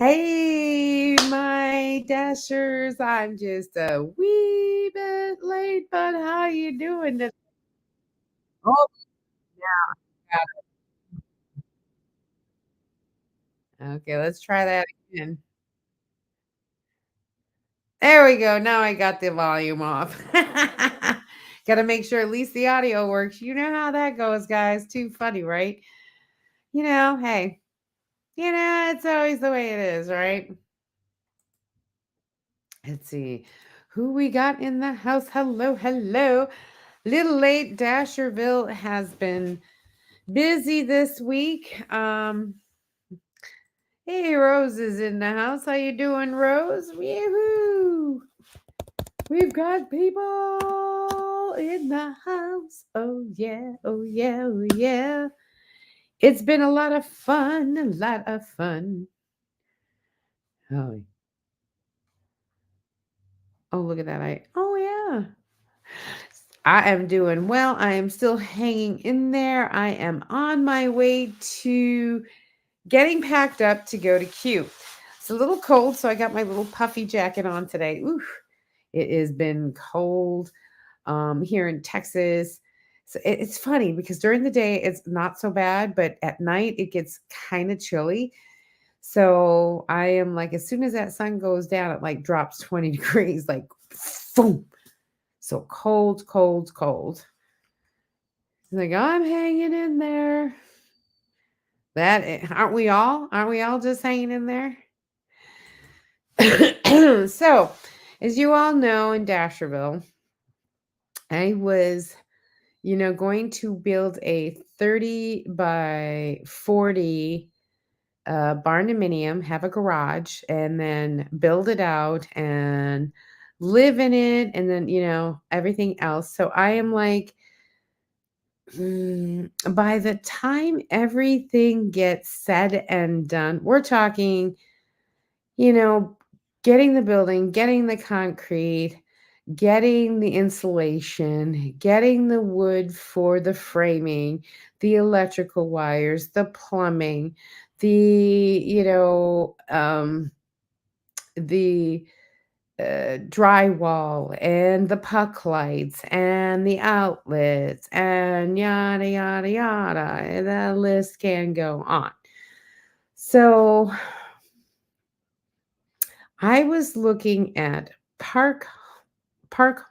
Hey, my Dashers. I'm just a wee bit late, but how you doing today? Oh, got it. Okay, let's try that again. There we go. Now I got the volume off. Gotta make sure at least the audio works. You know how that goes, guys. Too funny, right? Hey, it's always the way it is, right? Let's see who we got in the house. Hello, hello. Little late. Dasher-Ville has been busy this week. Hey, Rose is in the house. How you doing, Rose? Yoo-hoo! We've got people in the house. Oh yeah, oh yeah, oh yeah. It's been a lot of fun, a lot of fun. Oh, oh, look at that. Oh yeah. I am doing well. I am still hanging in there. I am on my way to getting packed up to go to Q. It's a little cold, so I got my little puffy jacket on today. Ooh, it has been cold here in Texas. So it's funny because during the day it's not so bad, but at night it gets kind of chilly. So I am like, as soon as that sun goes down, it like drops 20 degrees, like boom. So cold, cold, cold. Like I'm hanging in there. Aren't we all? Aren't we all just hanging in there? So, as you all know, in Dasher-Ville, I was, going to build a 30 by 40 barndominium, have a garage, and then build it out and live in it, and then, everything else. So, I am like, by the time everything gets said and done, we're talking you know, getting the building, getting the concrete, getting the insulation, getting the wood for the framing, the electrical wires, the plumbing, the drywall and the puck lights and the outlets and yada, yada, yada. And the list can go on. So I was looking at park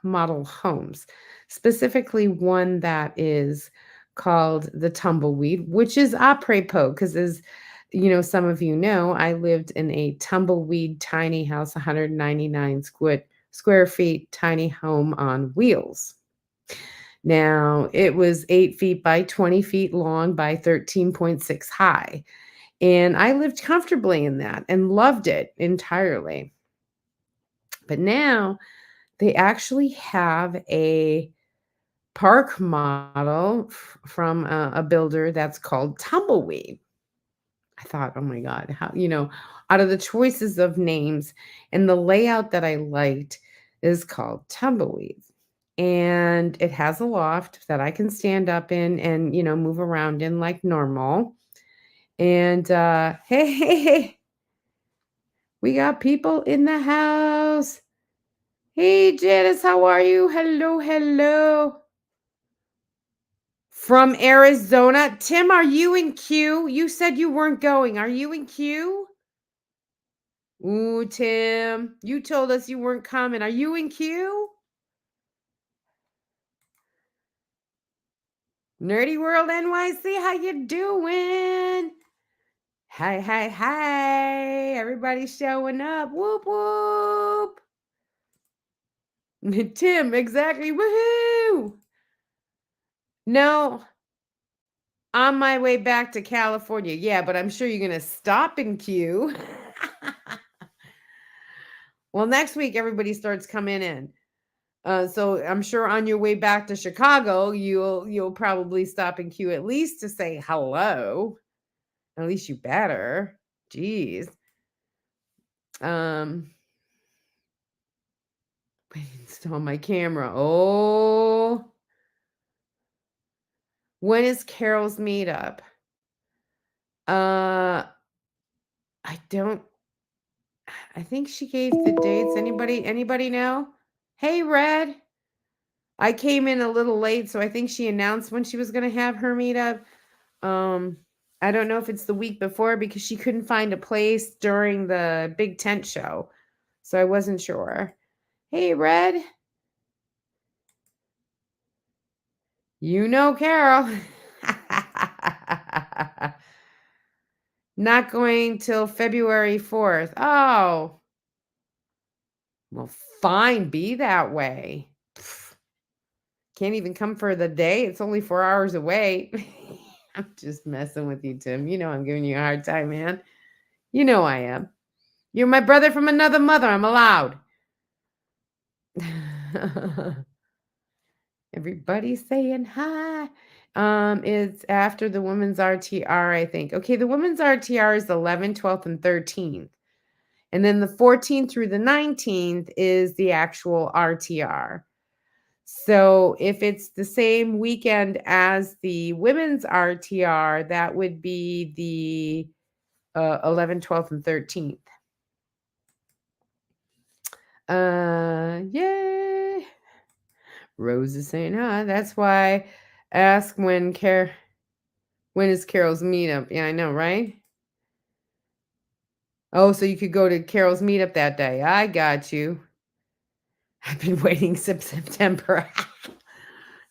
model homes, specifically one that is called the Tumbleweed, which is apropos because, as some of you know, I lived in a tumbleweed tiny house, 199 square feet, tiny home on wheels. Now, it was 8 feet by 20 feet long by 13.6 high. And I lived comfortably in that and loved it entirely. But now they actually have a park model from a builder that's called Tumbleweed. I thought, oh my God, out of the choices of names and the layout that I liked is called Tumbleweed. And it has a loft that I can stand up in and, move around in like normal. And hey, hey, hey, we got people in the house. Hey, Janice, how are you? Hello, hello. From Arizona. Tim, are you in Q? You said you weren't going. Are you in Q? Ooh, Tim, you told us you weren't coming. Are you in Q? Nerdy World NYC, how you doing? Hi, hi, hi. Everybody's showing up. Whoop, whoop. Tim, exactly. Woohoo. No, on my way back to California. Yeah, but I'm sure you're going to stop in Q. Well, next week everybody starts coming in. So I'm sure on your way back to Chicago, you'll probably stop in Q at least to say hello. At least you better. Jeez. Um, I install my camera. Oh, when is Carol's meetup? Uh, I don't. I think she gave the dates. Anybody know? Hey, Red. I came in a little late, so I think she announced when she was going to have her meetup. Um, I don't know if it's the week before because she couldn't find a place during the big tent show. So I wasn't sure. Hey, Red. You know Carol. Not going till February 4th. Oh, well, fine. Be that way. Pff, can't even come for the day. It's only 4 hours away. I'm just messing with you, Tim. You know I'm giving you a hard time, man. You know I am. You're my brother from another mother. I'm allowed. Everybody's saying hi. It's after the women's RTR, I think. Okay, the women's RTR is the 11th, 12th, and 13th. And then the 14th through the 19th is the actual RTR. So if it's the same weekend as the women's RTR, that would be the 11th, 12th, and 13th. Yay. Rose is saying hi. That's why ask when is Carol's meetup? Yeah, I know, right? Oh, so you could go to Carol's meetup that day. I got you. I've been waiting since September.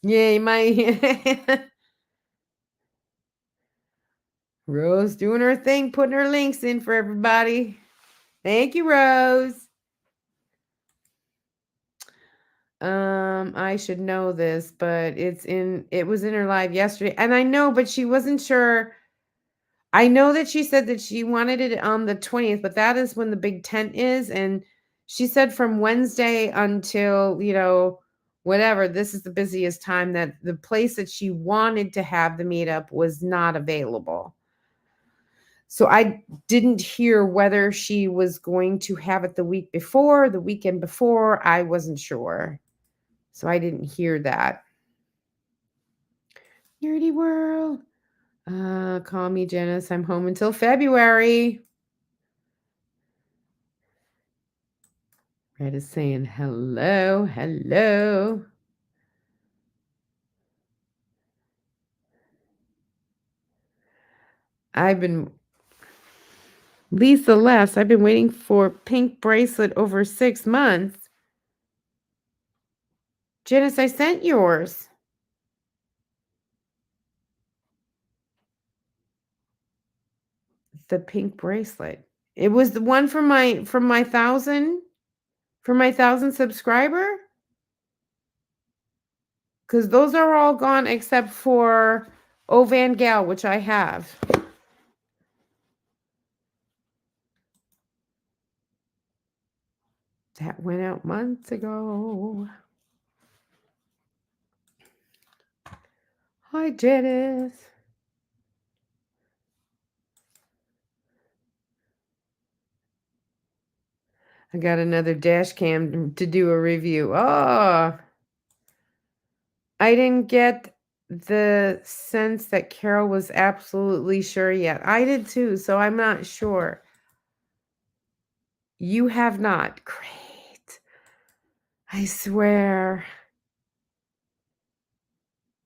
Yay, my Rose doing her thing, putting her links in for everybody. Thank you, Rose. I should know this, but it was in her live yesterday. And I know, but she wasn't sure. I know that she said that she wanted it on the 20th, but that is when the big tent is. And she said from Wednesday until, whatever, this is the busiest time that the place that she wanted to have the meetup was not available. So I didn't hear whether she was going to have it the week before, the weekend before. I wasn't sure. So I didn't hear that. Nerdy World. Call me Janice. I'm home until February. Red is saying hello, hello. Lisa laughs. I've been waiting for pink bracelet over 6 months. Janice, I sent yours. The pink bracelet. It was the one from my 1,000 subscriber. Because those are all gone except for Van Gal, which I have. That went out months ago. Hi, Janice. I got another dash cam to do a review. Oh, I didn't get the sense that Carol was absolutely sure yet. I did too, so I'm not sure. You have not. Great. I swear.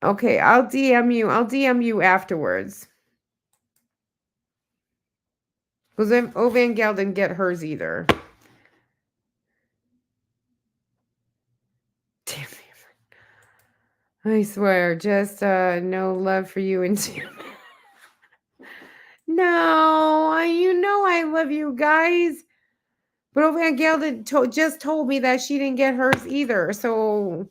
Okay, I'll DM you. I'll DM you afterwards. Because Van Gal didn't get hers either. Damn it. I swear, just no love for you and Tim. No, I love you guys. But Van Gal just told me that she didn't get hers either. So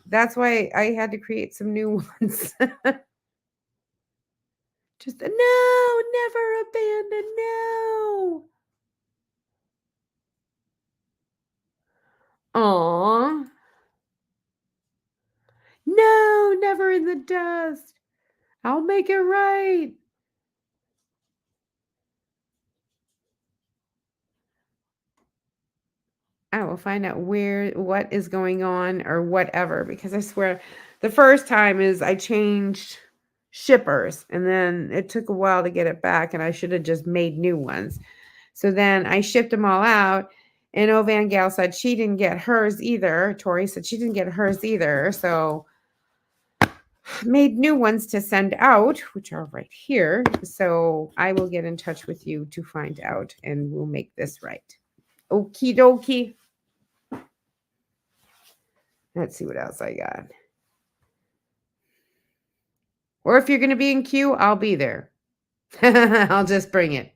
that's why I had to create some new ones. Just no, never abandon, no. Aw. No, never in the dust. I'll make it right. I will find out what is going on or whatever, because I swear the first time is I changed shippers and then it took a while to get it back and I should have just made new ones. So then I shipped them all out. And Van Gal said she didn't get hers either. Tori said she didn't get hers either. So made new ones to send out, which are right here. So I will get in touch with you to find out and we'll make this right. Okie dokie. Let's see what else I got. Or if you're going to be in queue, I'll be there. I'll just bring it.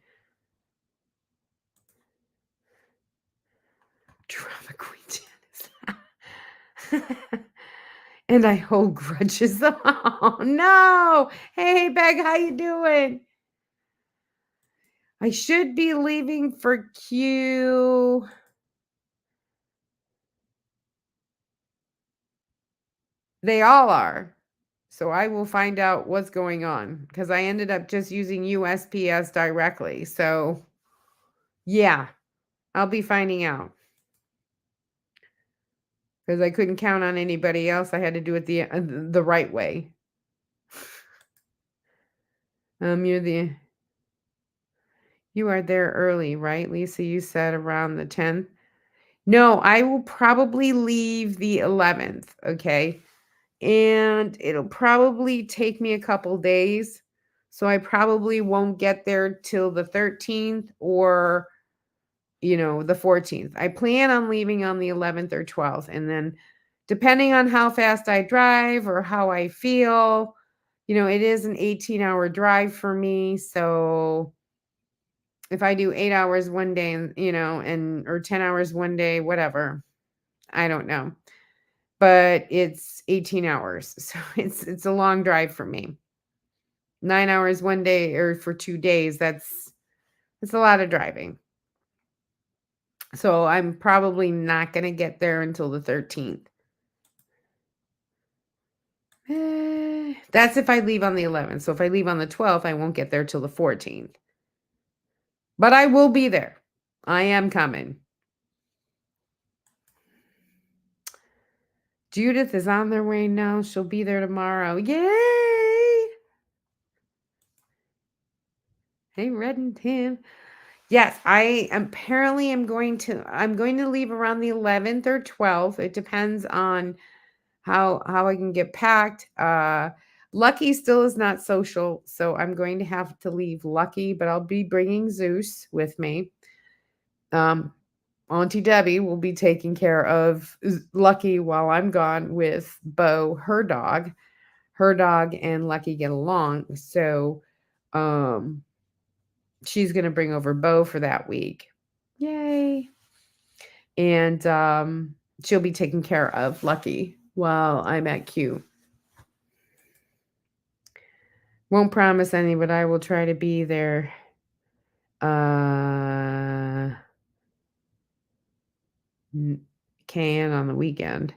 Drama Queen Janice. And I hold grudges. Oh no. Hey Beg, how you doing? I should be leaving for Q. They all are. So I will find out what's going on because I ended up just using USPS directly. So yeah, I'll be finding out. Because I couldn't count on anybody else. I had to do it the right way. You are there early, right, Lisa? You said around the 10th. No, I will probably leave the 11th, okay? And it'll probably take me a couple days. So I probably won't get there till the 13th or the 14th. I plan on leaving on the 11th or 12th. And then depending on how fast I drive or how I feel, it is an 18-hour drive for me. So if I do 8 hours one day and or 10 hours one day, whatever, I don't know. But it's 18 hours. So it's a long drive for me. 9 hours one day or for 2 days, that's a lot of driving. So I'm probably not going to get there until the 13th. That's if I leave on the 11th. So if I leave on the 12th, I won't get there till the 14th. But I will be there. I am coming. Judith is on their way now. She'll be there tomorrow. Yay! Hey, Red and Tim. Yes, I apparently I'm going to leave around the 11th or 12th. It depends on how I can get packed. Lucky still is not social, so I'm going to have to leave Lucky, but I'll be bringing Zeus with me. Auntie Debbie will be taking care of Lucky while I'm gone with Bo, her dog. Her dog and Lucky get along, so she's going to bring over Bo for that week. Yay. And she'll be taking care of Lucky while I'm at Q. Won't promise any, but I will try to be there. Can on the weekend.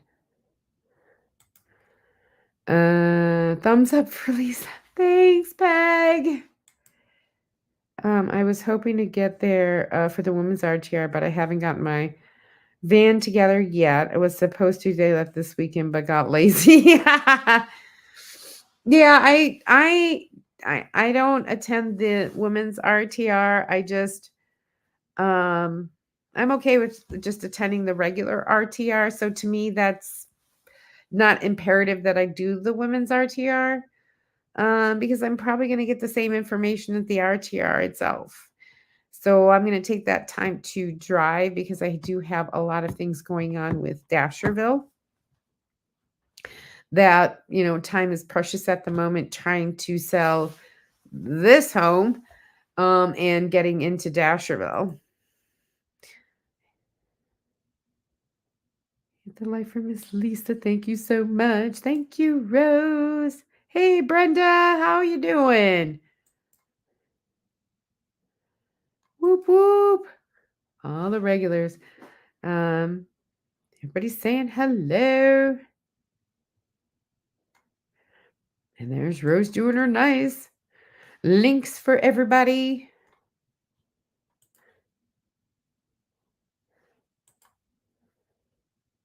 Thumbs up for Lisa. Thanks, Peg. I was hoping to get there for the women's RTR, but I haven't gotten my van together yet. I was supposed to day left this weekend, but got lazy. Yeah, I don't attend the women's RTR. I just I'm okay with just attending the regular RTR. So to me, that's not imperative that I do the women's RTR because I'm probably going to get the same information at the RTR itself. So I'm going to take that time to drive because I do have a lot of things going on with Dasher-Ville. That, time is precious at the moment trying to sell this home and getting into Dasher-Ville. The life from Miss Lisa. Thank you so much. Thank you, Rose. Hey, Brenda. How are you doing? Whoop, whoop. All the regulars. Everybody's saying hello. And there's Rose doing her nice. Links for everybody.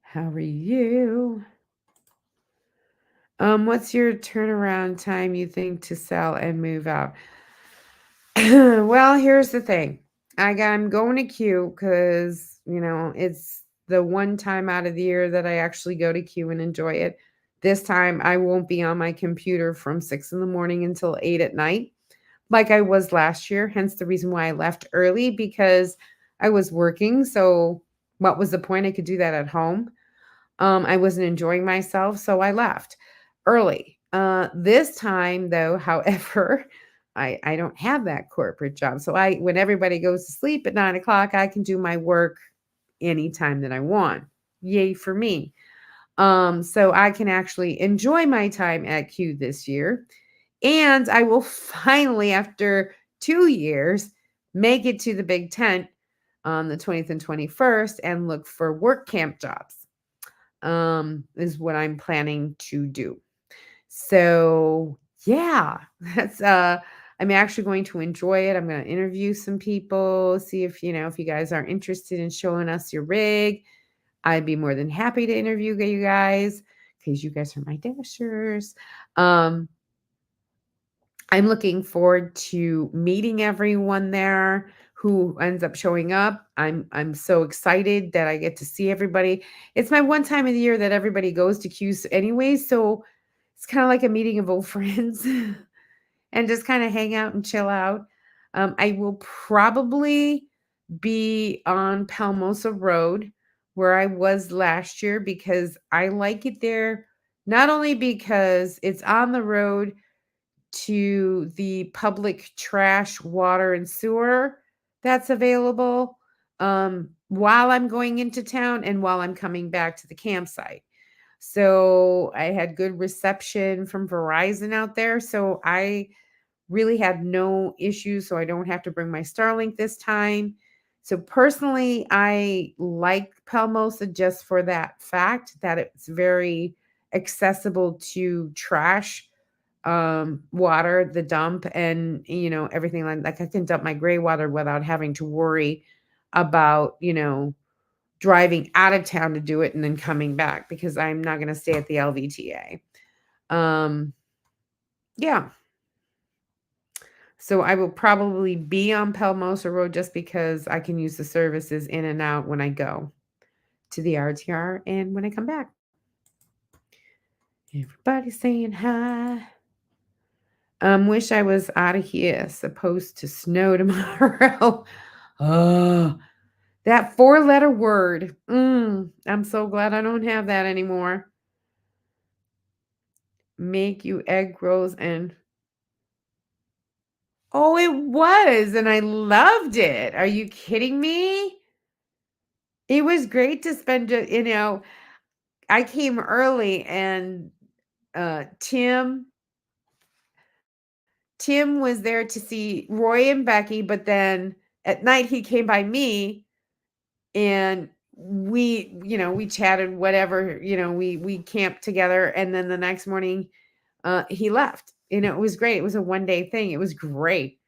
How are you? What's your turnaround time you think to sell and move out? Well, here's the thing. I'm going to Q because, it's the one time out of the year that I actually go to Q and enjoy it. This time I won't be on my computer from 6 in the morning until 8 at night, like I was last year. Hence the reason why I left early because I was working. So what was the point? I could do that at home. I wasn't enjoying myself, so I left early. This time, though, however, I don't have that corporate job. So when everybody goes to sleep at 9 o'clock, I can do my work anytime that I want. Yay for me. So I can actually enjoy my time at Q this year. And I will finally, after 2 years, make it to the Big Tent on the 20th and 21st and look for work camp jobs, is what I'm planning to do. So yeah, that's I'm actually going to enjoy it. I'm going to interview some people, see if you guys are interested in showing us your rig. I'd be more than happy to interview you guys because you guys are my dashers. Um, I'm looking forward to meeting everyone there who ends up showing up. I'm so excited that I get to see everybody. It's my one time of the year that everybody goes to Q's anyway, so it's kind of like a meeting of old friends and just kind of hang out and chill out. I will probably be on Palmosa Road where I was last year because I like it there, not only because it's on the road to the public trash, water, and sewer that's available while I'm going into town and while I'm coming back to the campsite. So I had good reception from Verizon out there. So I really had no issues. So I don't have to bring my Starlink this time. So personally, I like Palmosa just for that fact that it's very accessible to trash, water, the dump, and everything like I can dump my gray water without having to worry about driving out of town to do it and then coming back because I'm not going to stay at the LVTA. Yeah, so I will probably be on Palmosa Road just because I can use the services in and out when I go to the RTR and when I come back. Everybody saying hi. Wish I was out of here. Supposed to snow tomorrow. Oh, that 4-letter word. I'm so glad I don't have that anymore. Make you egg rolls and oh, it was, and I loved it. Are you kidding me? It was great to spend, I came early and Tim was there to see Roy and Becky, but then at night he came by me and we chatted whatever, we camped together and then the next morning he left. It was great. It was a one-day thing. It was great.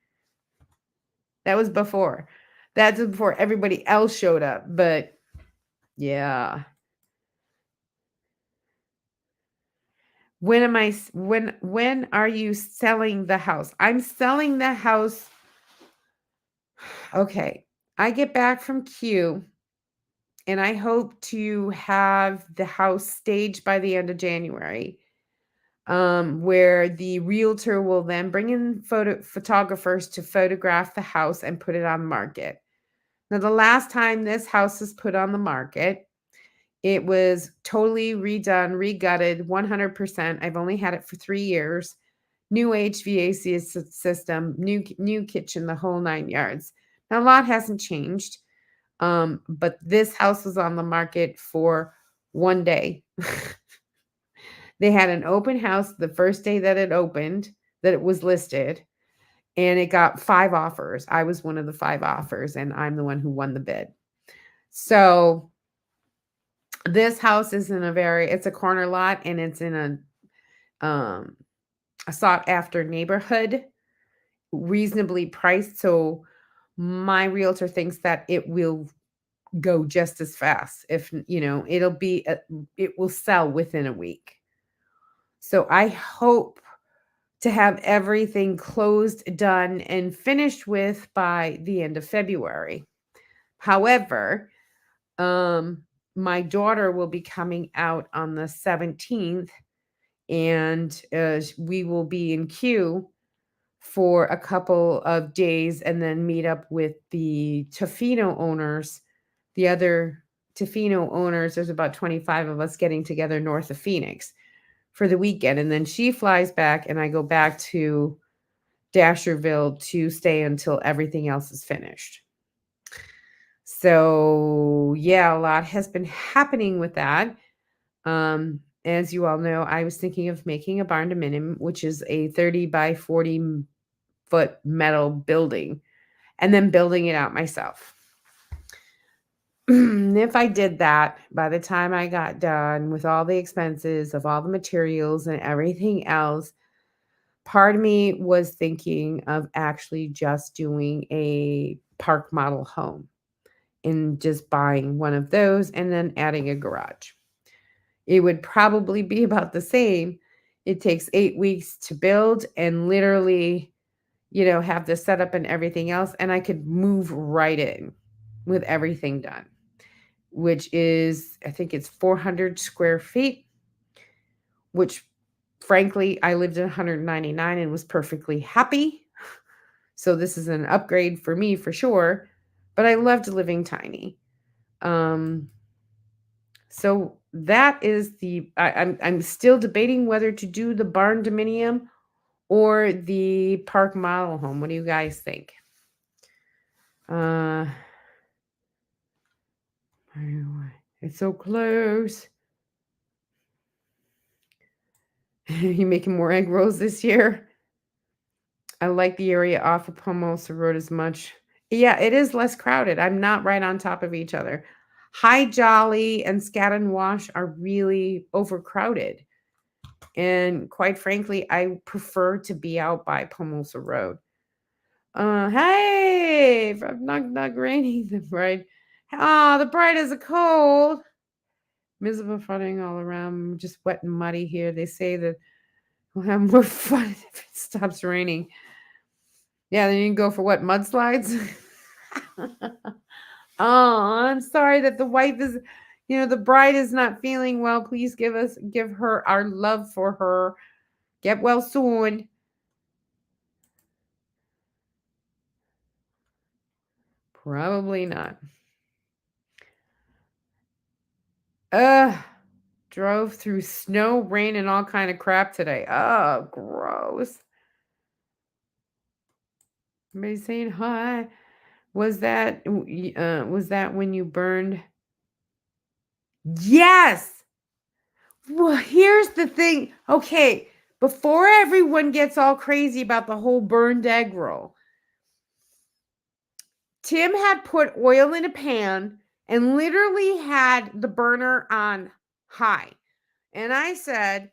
That was before. That's before everybody else showed up, but yeah. When are you selling the house? I'm selling the house. Okay. I get back from Q and I hope to have the house staged by the end of January. Where the realtor will then bring in photographers to photograph the house and put it on the market. Now, the last time this house was put on the market, it was totally redone, regutted, 100%. I've only had it for 3 years. New HVAC system, new kitchen, the whole 9 yards. Now, a lot hasn't changed, but this house was on the market for 1 day. They had an open house the first day that it opened, that it was listed, and it got 5 offers. I was one of the 5 offers, and I'm the one who won the bid. So this house is it's a corner lot, and it's in a sought after neighborhood, reasonably priced. So my realtor thinks that it will go just as fast. If it will sell within a week. So I hope to have everything closed, done, and finished with by the end of February. However, um, my daughter will be coming out on the 17th, and we will be in queue for a couple of days and then meet up with the Tofino owners, the other Tofino owners. There's about 25 of us getting together north of Phoenix for the weekend. And then she flies back, and I go back to Dasher-Ville to stay until everything else is finished. So, yeah, a lot has been happening with that. As you all know, I was thinking of making a barn dominium, which is a 30 by 40-foot metal building, and then building it out myself. If I did that, by the time I got done with all the expenses of all the materials and everything else, part of me was thinking of actually just doing a park model home and just buying one of those and then adding a garage. It would probably be about the same. It takes 8 weeks to build and literally, have the setup and everything else. And I could move right in with everything done, which is, I think it's 400 square feet, which frankly, I lived in 199 and was perfectly happy. So this is an upgrade for me for sure, but I loved living tiny. So that is I'm still debating whether to do the barn dominium or the park model home. What do you guys think? It's so close. You making more egg rolls this year? I like the area off of Pomosa Road as much. Yeah, it is less crowded. I'm not right on top of each other. High Jolly and Scat and Wash are really overcrowded. And quite frankly, I prefer to be out by Pomosa Road. Hey, from Knock Knock Raining, the bride. Oh, the bride is a cold. Miserable flooding all around, just wet and muddy here. They say that we'll have more fun if it stops raining. Yeah, then you can go for what, mudslides? Oh, I'm sorry that the wife is, the bride is not feeling well. Please give her our love for her. Get well soon. Probably not. Drove through snow, rain, and all kind of crap today. Oh, gross. Everybody saying hi. Was that when you burned? Yes. Well, here's the thing. Okay, before everyone gets all crazy about the whole burned egg roll, Tim had put oil in a pan and literally had the burner on high. And I said,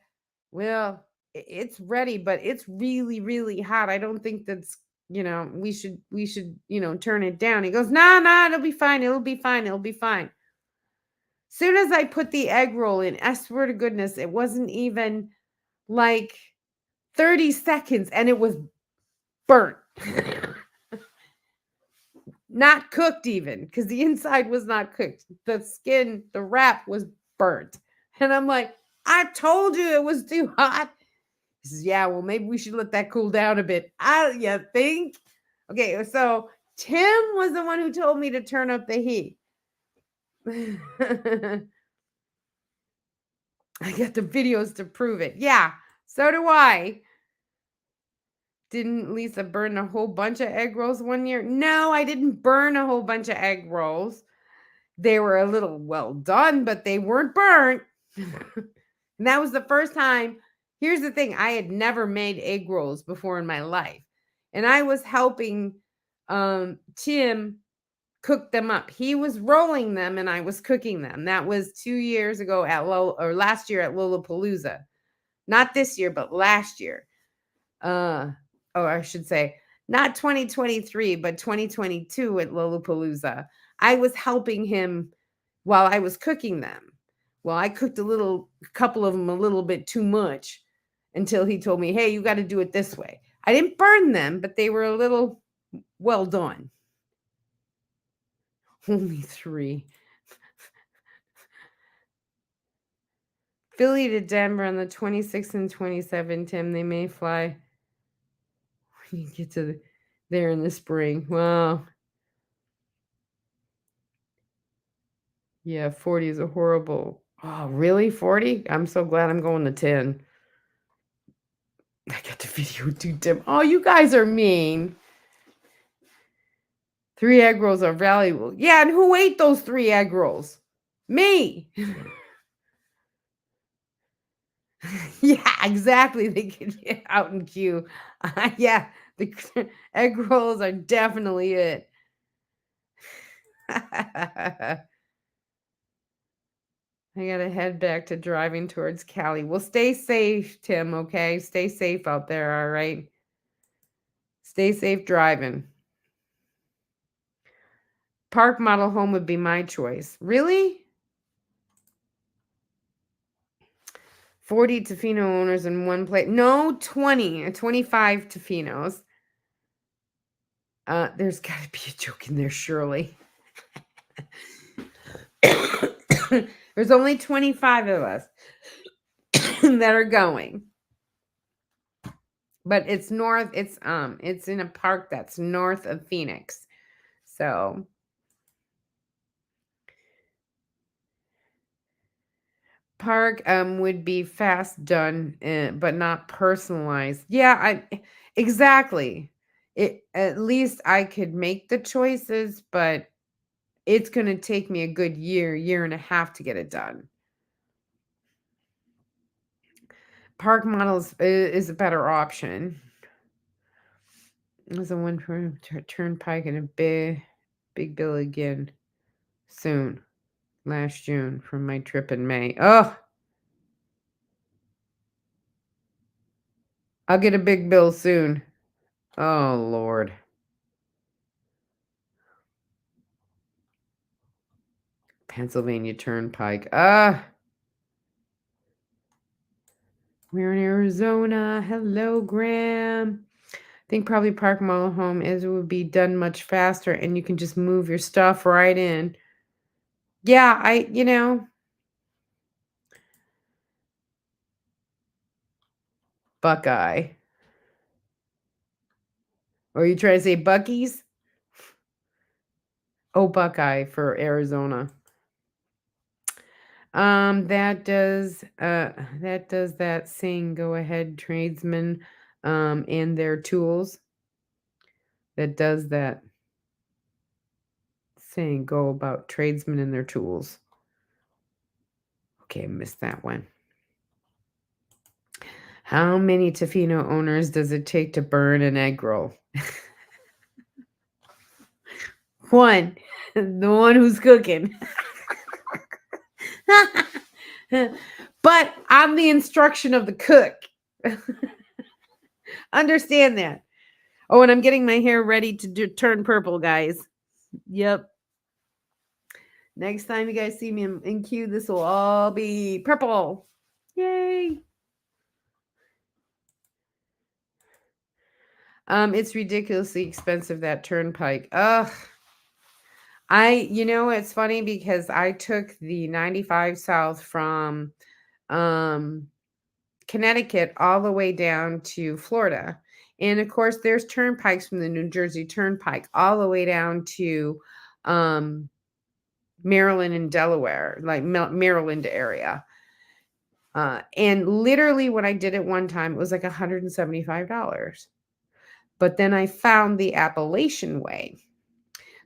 well, it's ready, but it's really, really hot. I don't think that's, we should, turn it down. He goes, nah, it'll be fine. It'll be fine. It'll be fine. Soon as I put the egg roll in, I swear to goodness, it wasn't even like 30 seconds and it was burnt. Not cooked even, because the inside was not cooked. The skin, the wrap was burnt. And I'm like, I told you it was too hot. He says, yeah, well, maybe we should let that cool down a bit. You think? Okay, so Tim was the one who told me to turn up the heat. I got the videos to prove it. Yeah, so do I. Didn't Lisa burn a whole bunch of egg rolls one year? No, I didn't burn a whole bunch of egg rolls. They were a little well done, but they weren't burnt. And that was the first time. Here's the thing. I had never made egg rolls before in my life. And I was helping Tim cook them up. He was rolling them and I was cooking them. That was 2 years ago last year at Lollapalooza. Not this year, but last year. I should say not 2023, but 2022 at Lollapalooza. I was helping him while I was cooking them. Well, I cooked a couple of them a little bit too much. until he told me, hey, you got to do it this way. I didn't burn them, but they were a little well done. Only 3. Philly to Denver on the 26th and 27th, Tim. They may fly when you get to there in the spring. Wow. Yeah, 40 is a horrible. Oh, really? 40? I'm so glad I'm going to 10. I got the video too, Tim. Oh, you guys are mean. 3 egg rolls are valuable. Yeah, and who ate those 3 egg rolls? Me. Yeah, exactly. They could get out in queue. Yeah, the egg rolls are definitely it. I gotta head back to driving towards Cali. Well, stay safe, Tim, okay? Stay safe out there, all right? Stay safe driving. Park model home would be my choice. Really? 40 Tofino owners in one place. No, 20. 25 Tofinos. There's got to be a joke in there, surely. There's only 25 of us that are going. But it's north, it's in a park that's north of Phoenix. So park would be fast done, but not personalized. Yeah, exactly. At least I could make the choices, but it's going to take me a good year and a half to get it done. Park models is a better option. There's a one for Turnpike and a big bill again soon. Last June from my trip in May. Oh, I'll get a big bill soon. Oh, Lord. Pennsylvania Turnpike. We're in Arizona. Hello, Graham. I think probably Park Model Home as it would be done much faster and you can just move your stuff right in. Yeah, Buckeye. Or you trying to say Bucky's? Oh, Buckeye for Arizona. That saying go ahead tradesmen and their tools. That does that saying go about tradesmen and their tools. Okay, I missed that one. How many Tofino owners does it take to burn an egg roll? 1. The one who's cooking. But I'm the instruction of the cook. Understand that. Oh, and I'm getting my hair ready to turn purple, guys. Yep. Next time you guys see me in queue, this will all be purple. Yay. It's ridiculously expensive, that turnpike. Ugh. It's funny because I took the 95 south from Connecticut all the way down to Florida. And of course, there's turnpikes from the New Jersey Turnpike all the way down to Maryland and Delaware, like Maryland area. And literally when I did it one time, it was like $175. But then I found the Appalachian Way.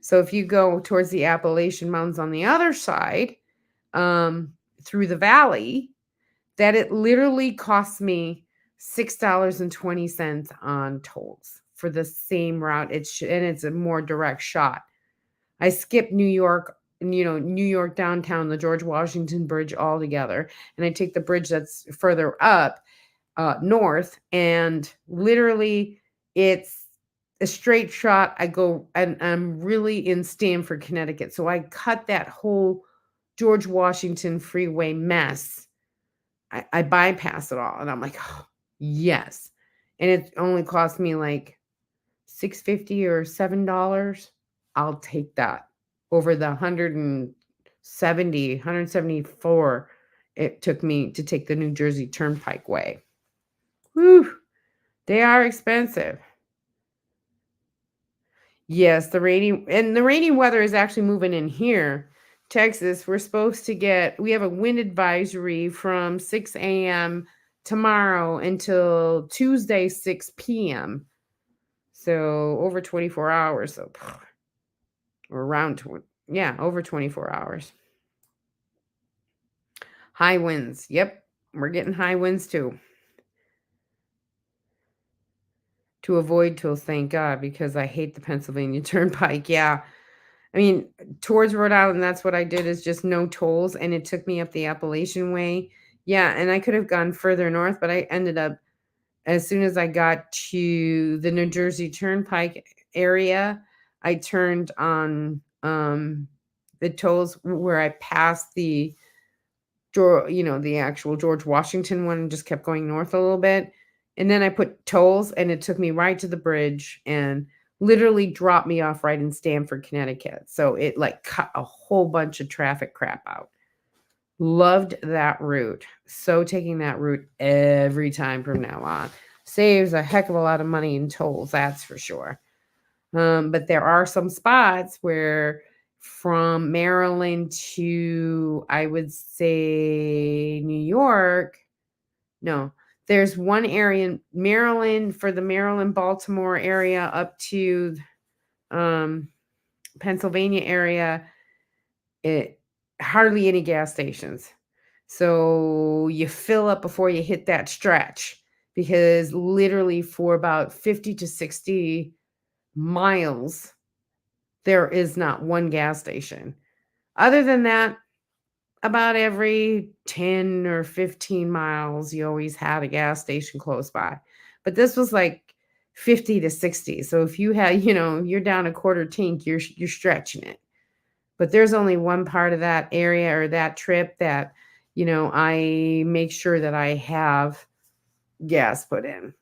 So if you go towards the Appalachian Mountains on the other side, through the valley, that it literally cost me $6.20 on tolls for the same route. And it's a more direct shot. I skipped New York, New York downtown, the George Washington Bridge altogether, and I take the bridge that's further up north, and literally it's a straight shot. I go, and I'm really in Stamford, Connecticut, so I cut that whole George Washington freeway mess. I bypass it all, and I'm like, oh, Yes. And it only cost me like 6.50 or $7. I'll take that over the 174 it took me to take the New Jersey Turnpike way. Whew, they are expensive. Yes, the rainy weather is actually moving in here. Texas, we have a wind advisory from 6 a.m. tomorrow until Tuesday 6 p.m. So over 24 hours. So or around yeah, over 24 hours. High winds. Yep, we're getting high winds too. To avoid tolls, thank God, because I hate the Pennsylvania Turnpike. Yeah. I mean, towards Rhode Island, that's what I did is just no tolls, and it took me up the Appalachian Way. Yeah, and I could have gone further north, but I ended up as soon as I got to the New Jersey Turnpike area, I turned on the tolls where I passed the actual George Washington one and just kept going north a little bit. And then I put tolls and it took me right to the bridge and literally dropped me off right in Stamford, Connecticut. So it like cut a whole bunch of traffic crap out. Loved that route. So taking that route every time from now on. Saves a heck of a lot of money in tolls, that's for sure. But there are some spots where from Maryland to, I would say, New York. No, there's one area in Maryland for the Maryland Baltimore area up to um, Pennsylvania area. It hardly any gas stations. So you fill up before you hit that stretch because literally for about 50 to 60 miles there is not one gas station. Other than that, about every 10 or 15 miles, you always had a gas station close by. But this was like 50 to 60. So if you had, you're down a quarter tank, you're stretching it. But there's only one part of that area or that trip that, I make sure that I have gas put in.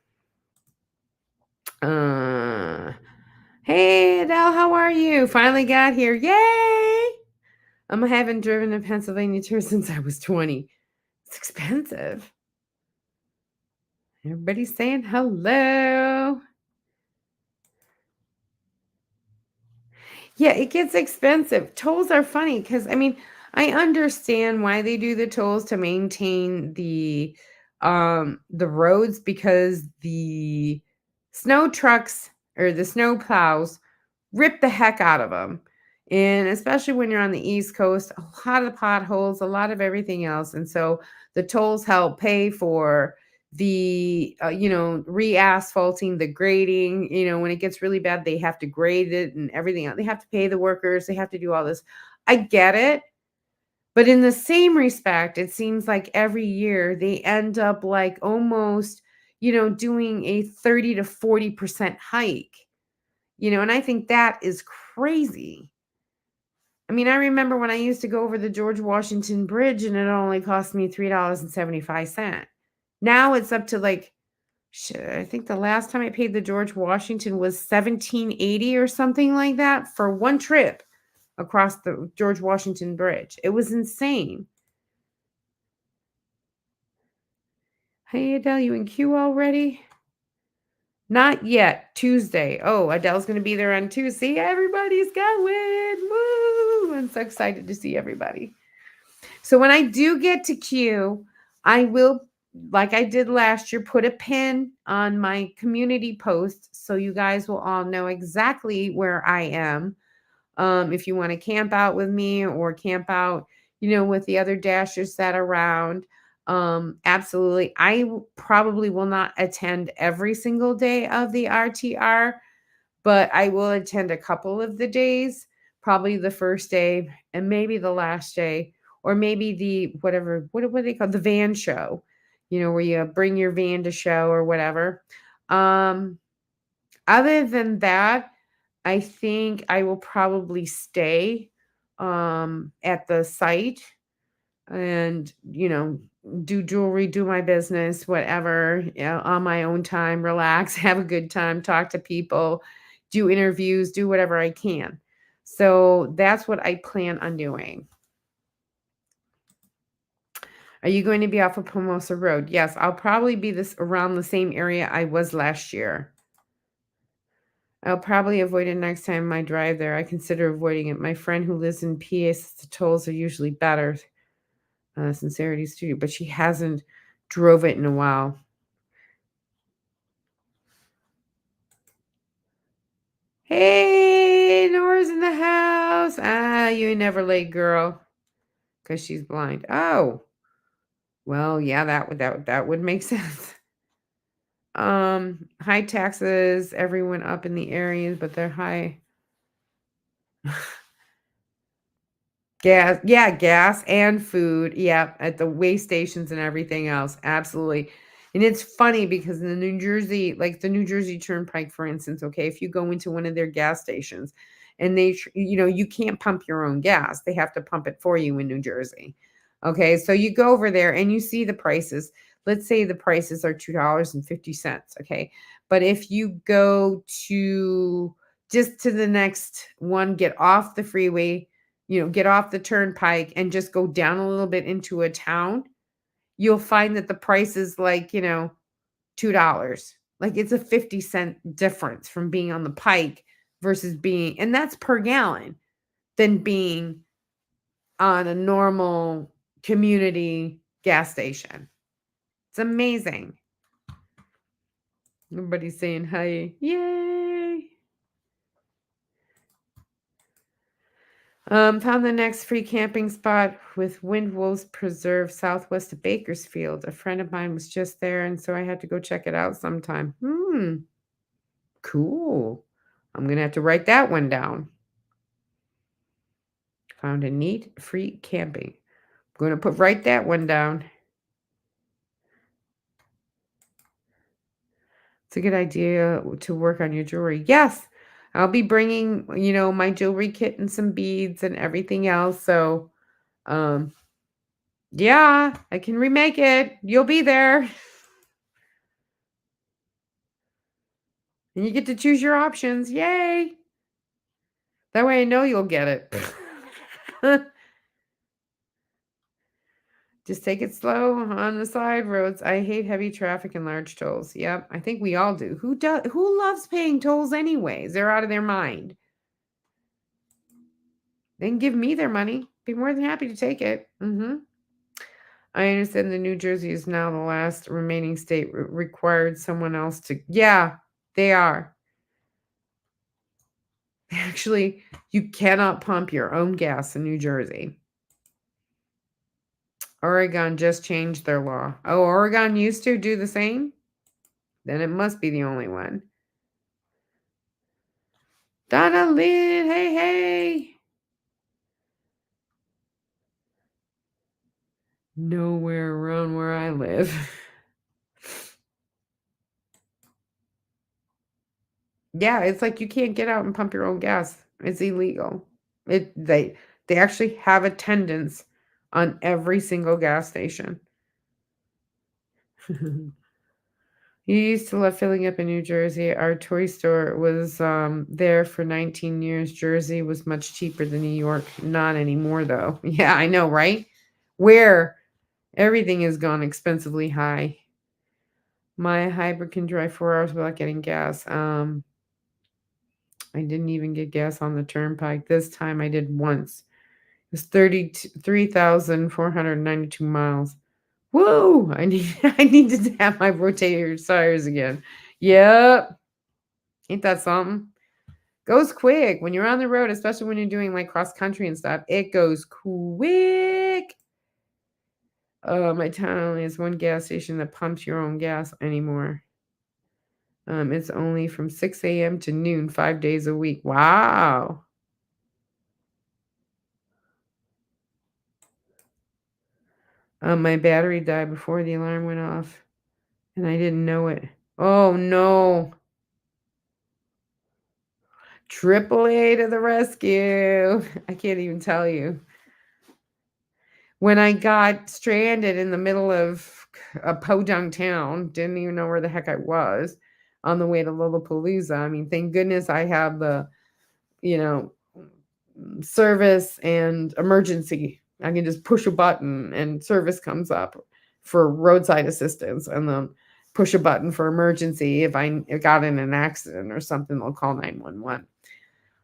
Hey Adele, how are you? Finally got here. Yay! I haven't driven to Pennsylvania tour since I was 20. It's expensive. Everybody's saying hello. Yeah, it gets expensive. Tolls are funny because I understand why they do the tolls to maintain the roads because the snow trucks or the snow plows rip the heck out of them. And especially when you're on the East Coast, a lot of the potholes, a lot of everything else. And so the tolls help pay for the re-asphalting, the grading. When it gets really bad, they have to grade it and everything else. They have to pay the workers, they have to do all this. I get it, but in the same respect, it seems like every year they end up like almost doing a 30 to 40% hike. And I think that is crazy. I remember when I used to go over the George Washington Bridge and it only cost me $3.75. Now it's up to like, I think the last time I paid the George Washington was $17.80 or something like that for one trip across the George Washington Bridge. It was insane. Hey Adele, you in queue already? Not yet. Tuesday. Oh, Adele's going to be there on Tuesday. Everybody's going. Woo! I'm so excited to see everybody. So when I do get to queue, I will, like I did last year, put a pin on my community post so you guys will all know exactly where I am. If you want to camp out with me or camp out, with the other dashers that are around. Absolutely. I probably will not attend every single day of the RTR, but I will attend a couple of the days, probably the first day and maybe the last day, or maybe the whatever, what do they call the van show, where you bring your van to show or whatever. Other than that, I think I will probably stay at the site and, do jewelry, do my business, whatever, on my own time, relax, have a good time, talk to people, do interviews, do whatever I can. So that's what I plan on doing. Are you going to be off of Pomosa Road? Yes, I'll probably be this around the same area I was last year. I'll probably avoid it next time I drive there. I consider avoiding it. My friend who lives in PA says the tolls are usually better. Sincerity Studio, but she hasn't drove it in a while. Hey, Nora's in the house. You ain't never late, girl, because she's blind. Oh, well, yeah, that would make sense. High taxes, everyone up in the areas, but they're high. Gas, yeah, gas and food, yeah, at the way stations and everything else, absolutely. And it's funny because in the New Jersey, like the New Jersey Turnpike, for instance, okay, if you go into one of their gas stations and you can't pump your own gas, they have to pump it for you in New Jersey. Okay, so you go over there and you see the prices. Let's say the prices are $2.50, okay? But if you go to just to the next one, get off the freeway, get off the turnpike and just go down a little bit into a town, you'll find that the price is like, $2. Like it's a 50-cent difference from being on the pike versus being, and that's per gallon, than being on a normal community gas station. It's amazing. Everybody's saying hi. Yay. Found the next free camping spot with Wind Wolves Preserve southwest of Bakersfield. A friend of mine was just there, and so I had to go check it out sometime. Cool. I'm gonna have to write that one down. Found a neat free camping. I'm gonna write that one down. It's a good idea to work on your jewelry. Yes, I'll be bringing, my jewelry kit and some beads and everything else. So, um, yeah, I can remake it. You'll be there. And you get to choose your options. Yay. That way I know you'll get it. Just take it slow on the side roads. I hate heavy traffic and large tolls. Yep, I think we all do. Who loves paying tolls anyways? They're out of their mind. They can give me their money. Be more than happy to take it. I understand that New Jersey is now the last remaining state required someone else to. Yeah, they are. Actually, you cannot pump your own gas in New Jersey. Oregon just changed their law. Oh, Oregon used to do the same? Then it must be the only one. Donna Lynn, hey, hey. Nowhere around where I live. Yeah, it's like you can't get out and pump your own gas. It's illegal. They actually have attendants on every single gas station. You used to love filling up in New Jersey. Our toy store was there for 19 years. Jersey was much cheaper than New York. Not anymore, though. Yeah, I know, right? Where everything has gone expensively high. My hybrid can drive 4 hours without getting gas. I didn't even get gas on the turnpike. This time I did once. It was 33,492 miles. Woo! I needed to have my rotator tires again. Yep. Ain't that something? Goes quick when you're on the road, especially when you're doing like cross country and stuff. It goes quick. My town only has one gas station that pumps your own gas anymore. It's only from 6 a.m. to noon, 5 days a week. Wow. My battery died before the alarm went off, and I didn't know it. Oh no. Triple A to the rescue. I can't even tell you. When I got stranded in the middle of a podunk town, didn't even know where the heck I was on the way to Lollapalooza. I mean, thank goodness I have the, you know, service and emergency. I can just push a button and service comes up for roadside assistance, and then push a button for emergency. If I got in an accident or something, they'll call 911.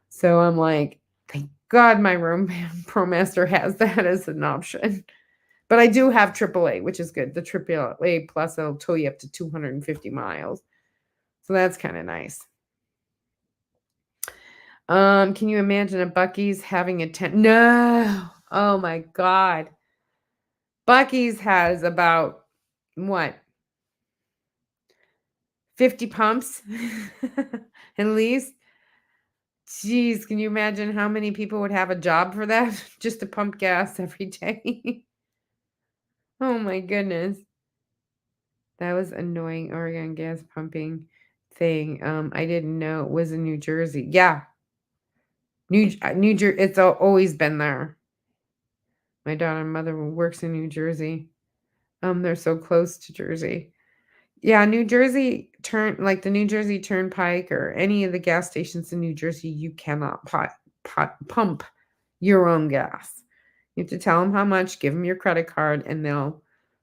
So I'm like, thank God my room ProMaster has that as an option. But I do have AAA, which is good. The AAA Plus, it'll tow you up to 250 miles. So that's kind of nice. Can you imagine a Buc-ee's having a tent? No. Oh my God. Buc-ee's has about what? 50 pumps at least. Jeez, can you imagine how many people would have a job for that? Just to pump gas every day. Oh my goodness. That was annoying. Oregon gas pumping thing. I didn't know it was in New Jersey. Yeah. New Jersey, it's always been there. My daughter and mother works in New Jersey. They're so close to Jersey. Yeah, New Jersey like the New Jersey Turnpike or any of the gas stations in New Jersey, you cannot pump your own gas. You have to tell them how much, give them your credit card, and they'll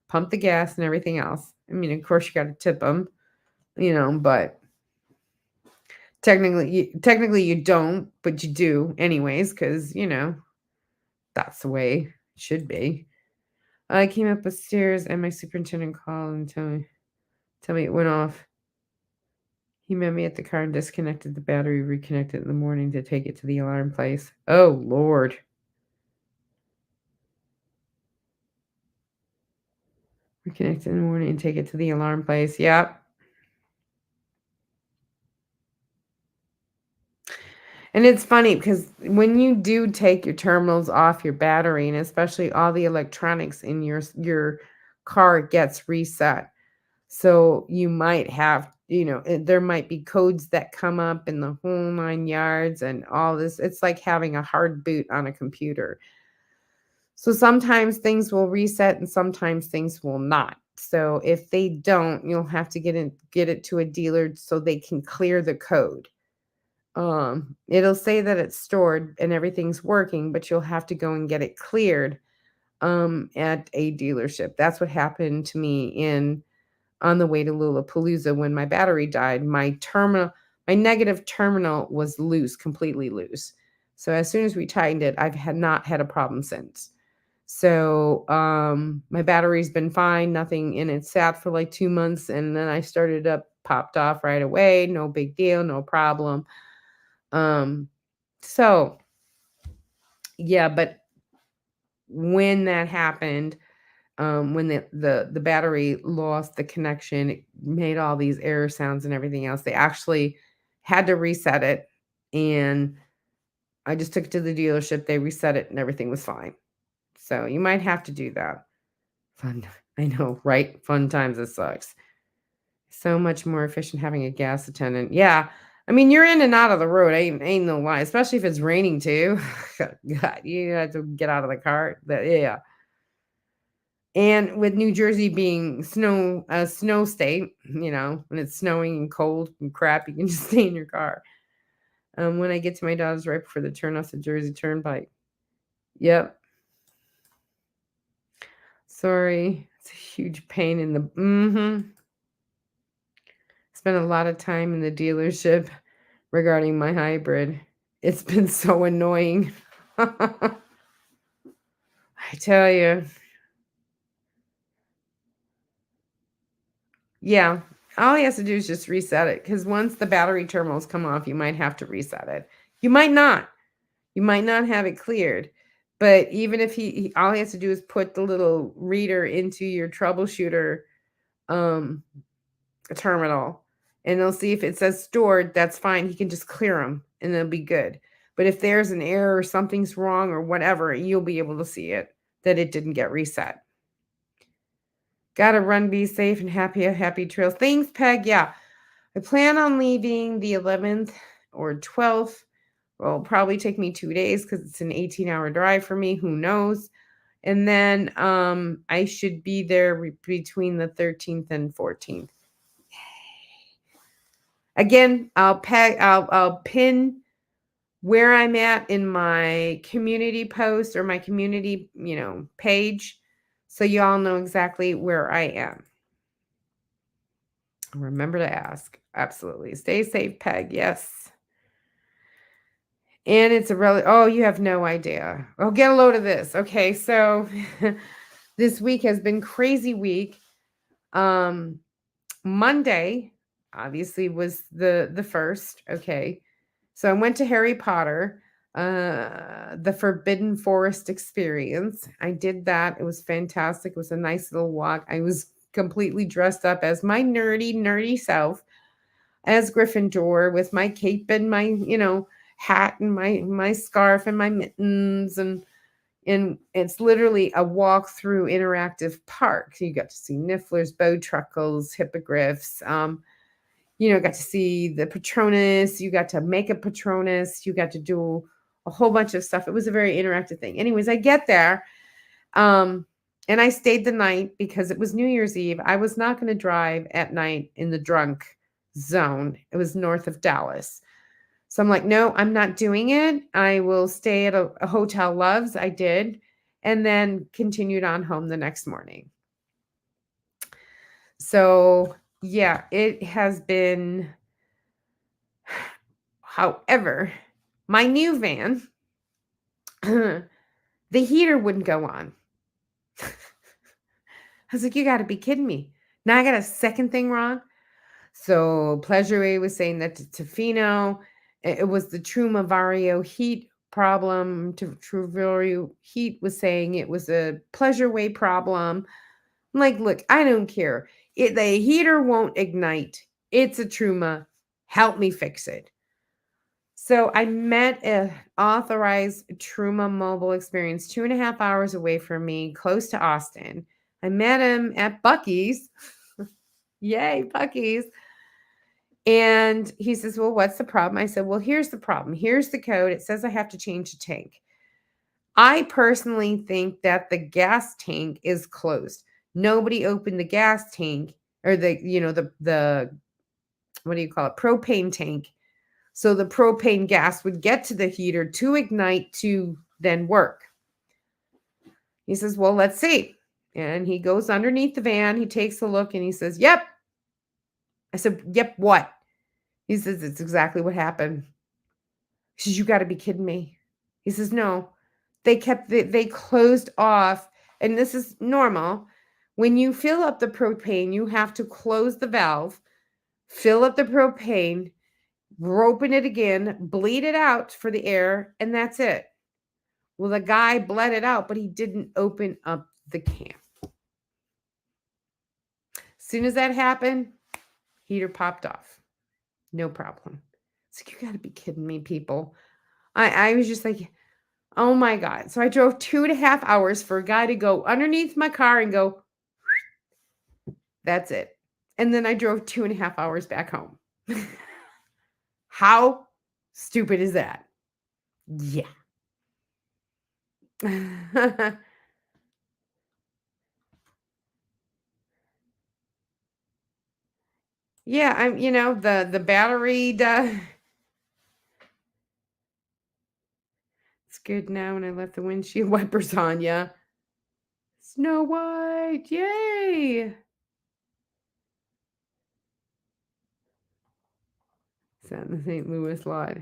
pump the gas and everything else. I mean, of course, you got to tip them, but technically you don't, but you do anyways, because that's the way it should be. I came up the stairs and my superintendent called and tell me it went off. He met me at the car and disconnected the battery, reconnected in the morning to take it to the alarm place. Oh, Lord. Reconnect in the morning and take it to the alarm place. Yep. And it's funny because when you do take your terminals off your battery, and especially all the electronics in your car gets reset. So you might have, there might be codes that come up in the whole 9 yards and all this. It's like having a hard boot on a computer. So sometimes things will reset and sometimes things will not. So if they don't, you'll have to get it to a dealer so they can clear the code. It'll say that it's stored and everything's working, but you'll have to go and get it cleared at a dealership. That's what happened to me on the way to Lollapalooza when my battery died. My negative terminal was loose, completely loose. So as soon as we tightened it, I've not had a problem since. So, my battery's been fine, nothing, and it sat for like 2 months, and then I started up, popped off right away, no big deal, no problem. So yeah, but when that happened, when the battery lost the connection, it made all these error sounds and everything else. They actually had to reset it, and I just took it to the dealership, they reset it, and everything was fine. So you might have to do that. Fun. I know, right? Fun times, it sucks. So much more efficient having a gas attendant. Yeah. I mean, you're in and out of the road. Ain't no lie, especially if it's raining too. God, you have to get out of the car. Yeah. And with New Jersey being a snow state, when it's snowing and cold and crap, you can just stay in your car. When I get to my daughter's right before the turn off the Jersey Turnpike. Yep. Sorry. It's a huge pain in the Spent a lot of time in the dealership regarding my hybrid. It's been so annoying. I tell you. Yeah. All he has to do is just reset it, because once the battery terminals come off, you might have to reset it. You might not. You might not have it cleared. But even if all he has to do is put the little reader into your troubleshooter terminal, and they'll see if it says stored, that's fine. He can just clear them and they'll be good. But if there's an error or something's wrong or whatever, you'll be able to see it, that it didn't get reset. Gotta run, be safe, and happy trails. Thanks, Peg. Yeah. I plan on leaving the 11th or 12th. Well, it'll probably take me 2 days because it's an 18-hour drive for me. Who knows? And then I should be there between the 13th and 14th. Again, I'll pin where I'm at in my community post or my community, page, so y'all know exactly where I am. Remember to ask. Absolutely. Stay safe, Peg. Yes. And it's you have no idea. Oh, get a load of this. Okay, so this week has been crazy week. Monday obviously was the first. Okay. So I went to Harry Potter, the Forbidden Forest experience. I did that. It was fantastic. It was a nice little walk. I was completely dressed up as my nerdy self, as Gryffindor, with my cape and my, hat and my scarf and my mittens, and it's literally a walk through interactive park. So you got to see nifflers, bowtruckles, hippogriffs. Got to see the Patronus. You got to make a Patronus. You got to do a whole bunch of stuff. It was a very interactive thing. Anyways, I get there. And I stayed the night because it was New Year's Eve. I was not going to drive at night in the drunk zone. It was north of Dallas. So I'm like, no, I'm not doing it. I will stay at a Hotel Loves. I did. And then continued on home the next morning. So yeah, it has been. However, my new van, the heater wouldn't go on. I was like, you got to be kidding me. Now I got a second thing wrong. So Pleasure was saying that to Tofino, it was the Truma Vario heat problem. True Vario heat was saying it was a Pleasure Way problem. I'm like, look, I don't care. The heater won't ignite. It's a Truma. Help me fix it. So I met a authorized Truma mobile experience 2.5 hours away from me, close to Austin. I met him at Buc-ee's. Yay, Buc-ee's. And he says, well, what's the problem? I said, well, here's the problem. Here's the code. It says I have to change the tank. I personally think that the gas tank is closed. Nobody opened the gas tank or the what do you call it? Propane tank. So the propane gas would get to the heater to ignite to then work. He says, well, let's see. And he goes underneath the van. He takes a look and he says, yep. I said, yep, what? He says, it's exactly what happened. He says, you got to be kidding me. He says, no, they closed off. And this is normal. When you fill up the propane, you have to close the valve, fill up the propane, open it again, bleed it out for the air, and that's it. Well, the guy bled it out, but he didn't open up the can. As soon as that happened, heater popped off. No problem. It's like, you got to be kidding me, people. I was just like, oh my God. So I drove 2.5 hours for a guy to go underneath my car and go, that's it. And then I drove 2.5 hours back home. How stupid is that? Yeah. Yeah, I'm, the battery it's good now, and I left the windshield wipers on. Yeah. Snow White. Yay. Is that in the St. Louis lot?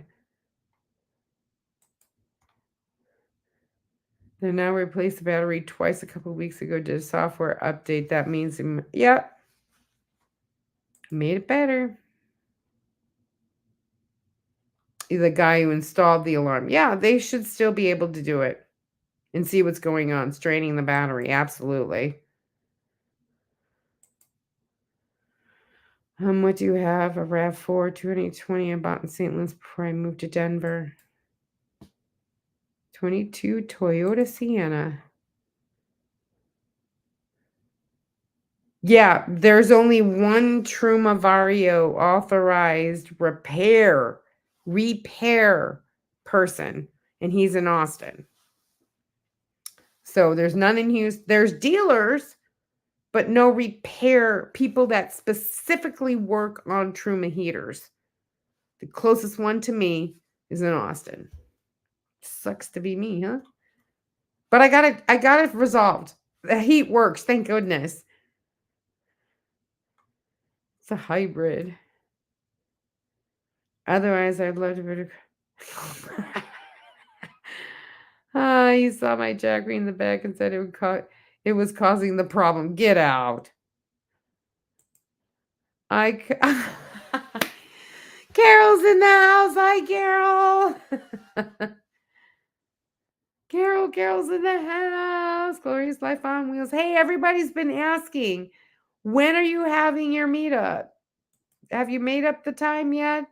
They now replaced the battery twice a couple of weeks ago. Did a software update. That means, yep. Made it better. The guy who installed the alarm. Yeah, they should still be able to do it and see what's going on. Straining the battery. Absolutely. What do you have? A RAV4 2020 I bought in St. Louis before I moved to Denver. 22 Toyota Sienna. Yeah, there's only one Truma Vario authorized repair person, and he's in Austin. So there's none in Houston. There's dealers, but no repair people that specifically work on Truma heaters. The closest one to me is in Austin. Sucks to be me, huh? But I got it resolved. The heat works, thank goodness. It's a hybrid. Otherwise, I'd love to be. Ah, you saw my Jackery in the back and said it was causing the problem. Get out. I Carol's in the house. Hi, Carol. Carol's in the house. Glorious Life on Wheels. Hey, everybody's been asking, when are you having your meetup? Have you made up the time yet?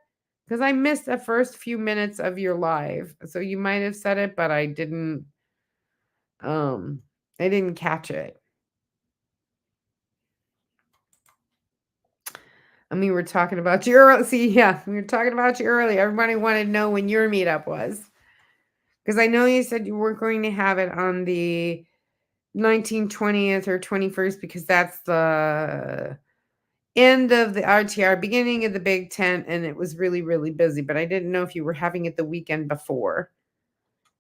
Because I missed the first few minutes of your live. So you might have said it, but um I didn't catch it. And we were talking about you early. See, yeah, we were talking about you early. Everybody wanted to know when your meetup was. Because I know you said you weren't going to have it on the 19th, 20th, or 21st, because that's the end of the RTR, beginning of the big tent, and it was really, really busy. But I didn't know if you were having it the weekend before.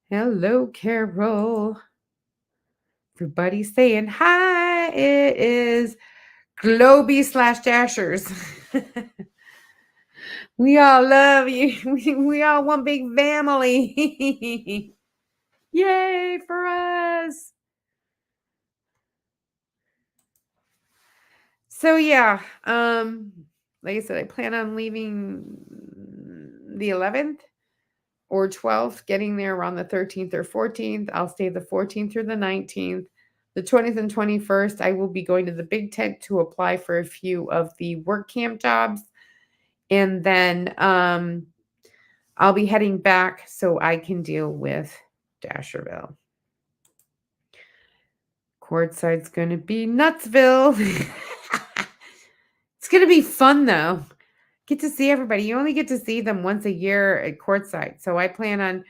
Hello, Carol. Everybody's saying hi. It is Globy / Dashers. We all love you. We all one big family. Yay for us. So yeah, like I said, I plan on leaving the 11th or 12th, getting there around the 13th or 14th. I'll stay the 14th through the 19th. The 20th and 21st, I will be going to the big tent to apply for a few of the work camp jobs. And then I'll be heading back so I can deal with Dasher-Ville. Quartzsite's going to be Nutsville. It's going to be fun, though. Get to see everybody. You only get to see them once a year at Quartzsite. So I plan on,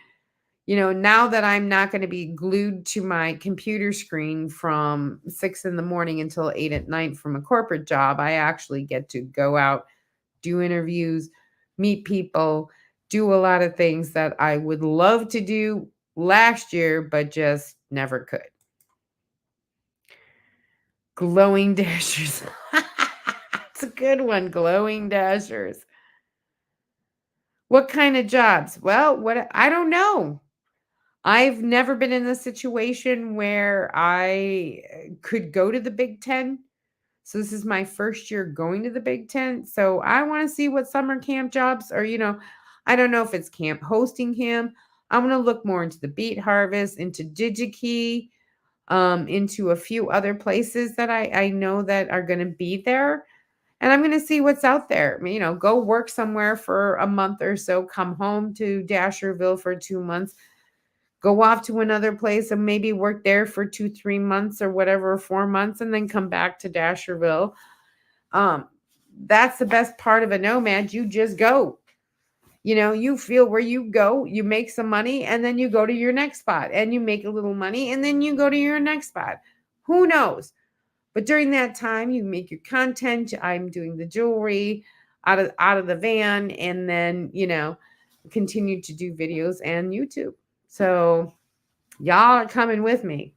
now that I'm not going to be glued to my computer screen from 6 in the morning until 8 at night from a corporate job, I actually get to go out, do interviews, meet people, do a lot of things that I would love to do last year, but just never could. Glowing Dashers. It's a good one. Glowing Dashers. What kind of jobs? Well, I don't know. I've never been in a situation where I could go to the Big Ten. So this is my first year going to the Big Ten. So I want to see what summer camp jobs are, I don't know if it's camp hosting camp. I'm going to look more into the beet harvest, into DigiKey, into a few other places that I know that are going to be there. And I'm going to see what's out there. Go work somewhere for a month or so, come home to Dasher-Ville for 2 months, go off to another place and maybe work there for 2-3 months or whatever, 4 months, and then come back to Dasher-Ville. That's the best part of a nomad. You just go. You feel where you go, you make some money, and then you go to your next spot, and you make a little money, and then you go to your next spot. Who knows? But during that time, you make your content. I'm doing the jewelry out of the van, and then continue to do videos and YouTube. So y'all are coming with me.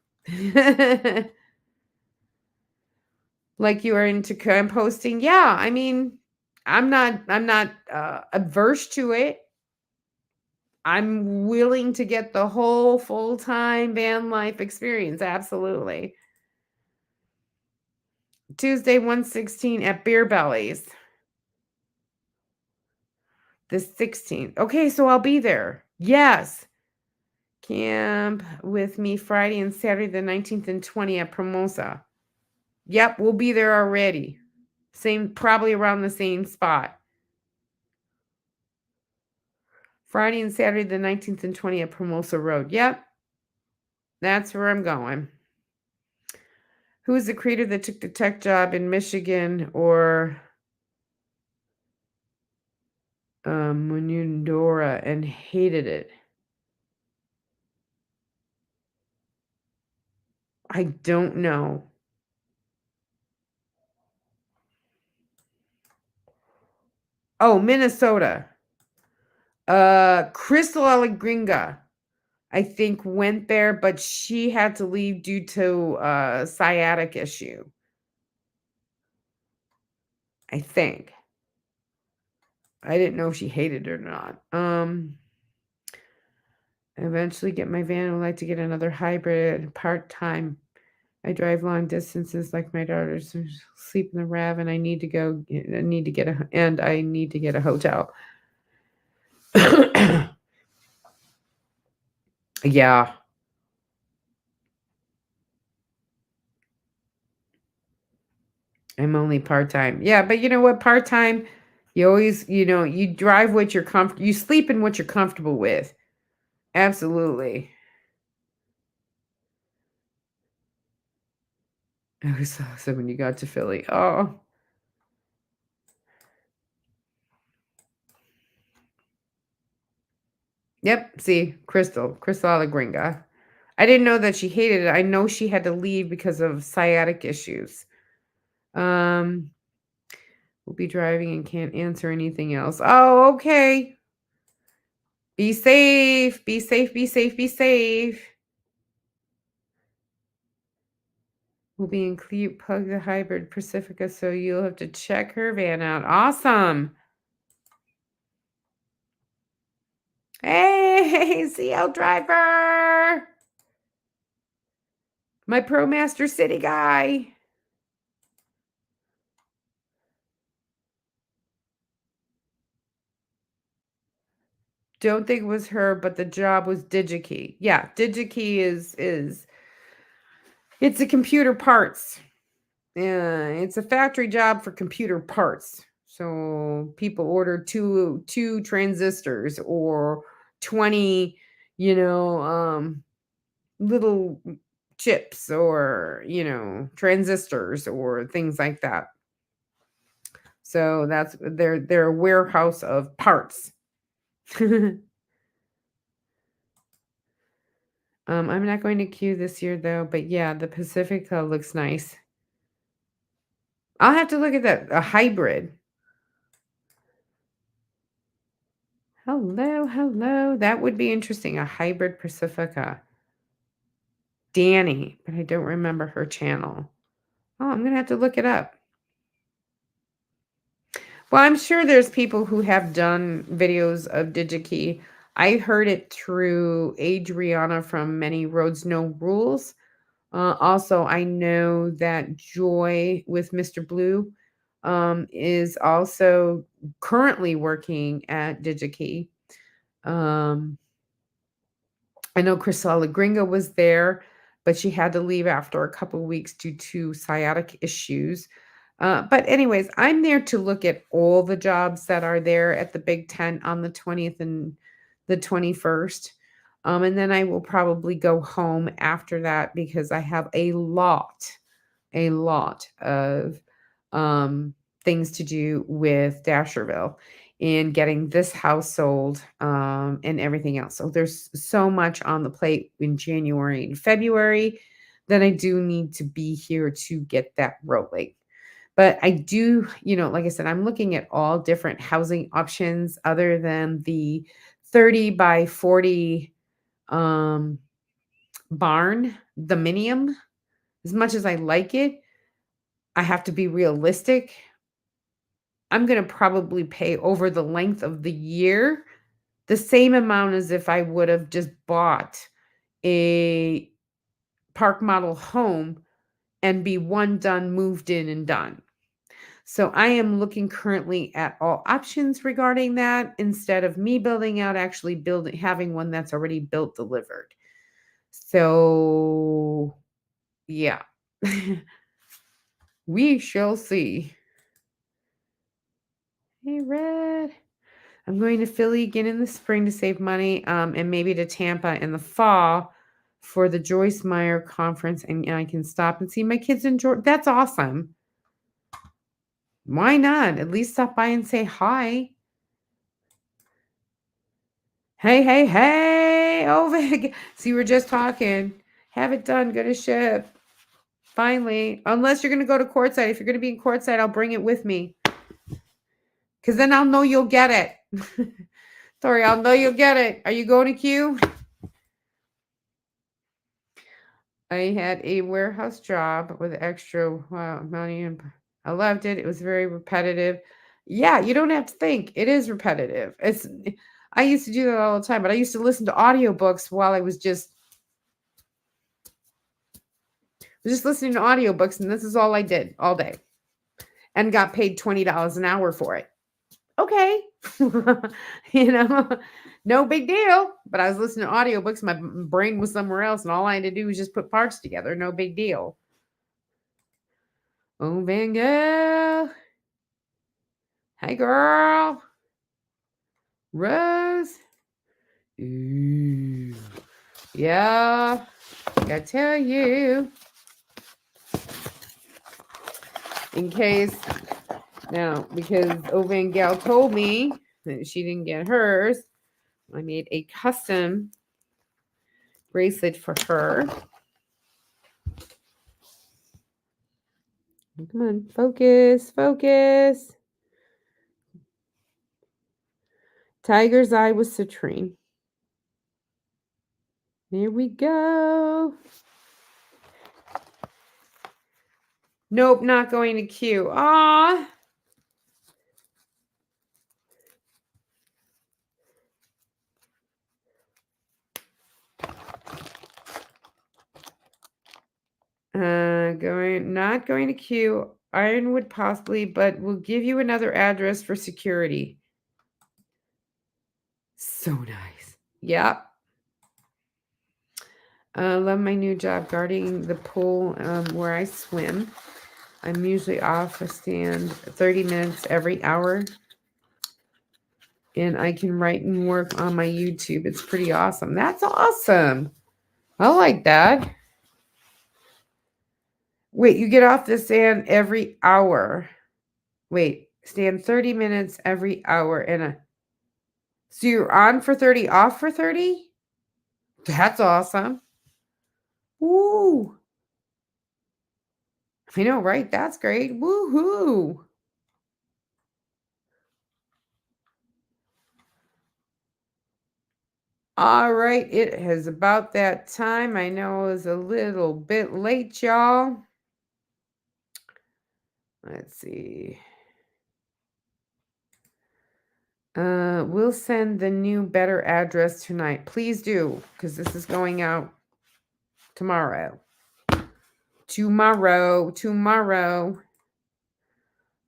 Like you are into composting. Yeah, I mean, I'm not averse to it. I'm willing to get the whole full-time van life experience. Absolutely. Tuesday, 116 at Beer Bellies. The 16th. Okay, so I'll be there. Yes. Camp with me Friday and Saturday, the 19th and 20th at Promosa. Yep, we'll be there already. Probably around the same spot. Friday and Saturday, the 19th and 20th at Promosa Road. Yep. That's where I'm going. Who is the creator that took the tech job in Michigan or Munundora and hated it? I don't know. Oh, Minnesota. Crystal Allegringa, I think, went there, but she had to leave due to a sciatic issue, I think. I didn't know if she hated it or not. Eventually get my van. I would like to get another hybrid part-time. I drive long distances like my daughters sleep in the RAV and I need to get a hotel. Yeah. I'm only part-time. Yeah, but you know what? Part-time, you always, you drive what you're comfortable, you sleep in what you're comfortable with. Absolutely. It was so awesome when you got to Philly. Oh, yep. See, Crystal Allegringa. I didn't know that she hated it. I know she had to leave because of sciatic issues. Um, we'll be driving and can't answer anything else. Oh, okay. Be safe. Be safe. Be safe. Be safe. Will be include plug the hybrid Pacifica, so you'll have to check her van out. Awesome. Hey, CL driver. My ProMaster City guy. Don't think it was her, but the job was DigiKey. Yeah, DigiKey is it's a computer parts. Yeah, it's a factory job for computer parts. So people order two transistors or 20, you know, little chips or, transistors or things like that. So that's they're a warehouse of parts. I'm not going to queue this year though, but yeah, the Pacifica looks nice. I'll have to look at that. A hybrid. Hello, hello. That would be interesting. A hybrid Pacifica. Danny, but I don't remember her channel. Oh, I'm gonna have to look it up. Well, I'm sure there's people who have done videos of DigiKey. I heard it through Adriana from Many Roads No Rules. Also, I know that Joy with Mr. Blue is also currently working at DigiKey. Um, I know Crisella Gringo was there, but she had to leave after a couple weeks due to sciatic issues. But anyways, I'm there to look at all the jobs that are there at the Big Tent on the 20th and the 21st. And then I will probably go home after that because I have a lot of things to do with Dasher-Ville and getting this house sold and everything else. So there's so much on the plate in January and February that I do need to be here to get that rolling. But I do, like I said, I'm looking at all different housing options other than the 30 by 40 um, barn, the Minium. As much as I like it, I have to be realistic. I'm going to probably pay over the length of the year the same amount as if I would have just bought a park model home and be one done, moved in and done. So I am looking currently at all options regarding that instead of me building out, actually having one that's already built, delivered. So yeah, we shall see. Hey, Red. I'm going to Philly again in the spring to save money, and maybe to Tampa in the fall for the Joyce Meyer conference, and I can stop and see my kids in Georgia. That's awesome. Why not? At least stop by and say hi. Hey, hey, hey, over again. See, we're just talking. Have it done. Go to ship. Finally. Unless you're going to go to Quartzsite. If you're going to be in Quartzsite, I'll bring it with me. Because then I'll know you'll get it. Sorry, I'll know you'll get it. Are you going to Q? I had a warehouse job with extra money and I loved it. It was very repetitive. Yeah, you don't have to think. It is repetitive. I used to do that all the time, but I used to listen to audiobooks while I was just listening to audiobooks, and this is all I did all day. And got paid $20 an hour for it. Okay. No big deal. But I was listening to audiobooks. My brain was somewhere else, and all I had to do was just put parts together. No big deal. Oh, Van Gogh. Hey, girl. Rose. Ooh. Yeah. I tell you. In case, now, because Van Gogh told me that she didn't get hers, I made a custom bracelet for her. Come on, focus, focus. Tiger's eye with citrine. There we go. Nope, not going to Q. Ah. Not going to Q. Ironwood possibly, but we'll give you another address for security. So nice. Yep. Love my new job guarding the pool where I swim. I'm usually off a stand 30 minutes every hour. And I can write and work on my YouTube. It's pretty awesome. That's awesome. I like that. Wait, you get off the stand every hour. Wait, stand 30 minutes every hour. So you're on for 30, off for 30? That's awesome. Woo. I know, right? That's great. Woohoo. All right, it is about that time. I know it was a little bit late, y'all. Let's see. We'll send the new better address tonight. Please do, because this is going out tomorrow. Tomorrow.